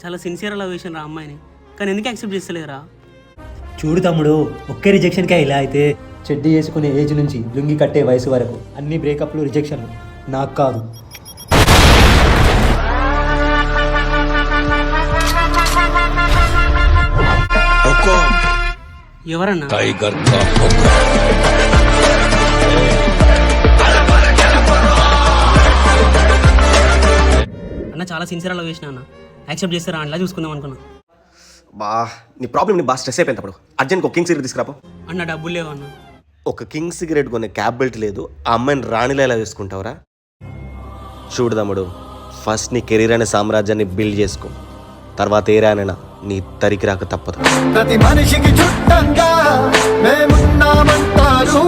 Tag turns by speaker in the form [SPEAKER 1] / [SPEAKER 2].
[SPEAKER 1] చాలా sincere love చేసిన రా అమ్మాయిని, కానీ ఎందుకు యాక్సెప్ట్ చేస్తలేరా?
[SPEAKER 2] చూడు తమ్ముడు, ఒకే రిజెక్షన్కే ఇలా అయితే చెడ్డీ చేసుకునే ఏజ్ నుంచి లుంగి కట్టే వయసు వరకు అన్ని బ్రేకప్లు రిజెక్షన్లు. నాకు కాదు.
[SPEAKER 1] ఎవరన్నా? అన్న చాలా సిన్సియర్ లవ్ చేసిన అన్న, యాక్సెప్ట్ చేస్తారా? అట్లా చూసుకుందాం అనుకున్నా.
[SPEAKER 3] బా నీ ప్రాబ్లం నీ బాగా స్ట్రెస్ అయిపోయింది. అప్పుడు అర్జెంట్ ఒక కింగ్ సిగరెట్ తీసుకురాపో.
[SPEAKER 1] అన్న డబ్బులు లేవు అన్న.
[SPEAKER 3] ఒక కింగ్ సిగరెట్ కొనే క్యాబ్ బెల్ట్ లేదు, ఆ అమ్మాయిని రాణిలా ఎలా వేసుకుంటావురా? చూడు తమ్ముడు, ఫస్ట్ నీ కెరీర్ అనే సామ్రాజ్యాన్ని బిల్డ్ చేసుకో, తర్వాత ఏరానైనా నీ తరికి రాక తప్పదు.
[SPEAKER 4] ప్రతి మనిషికి చుట్టంగా మేమున్నామంటారు.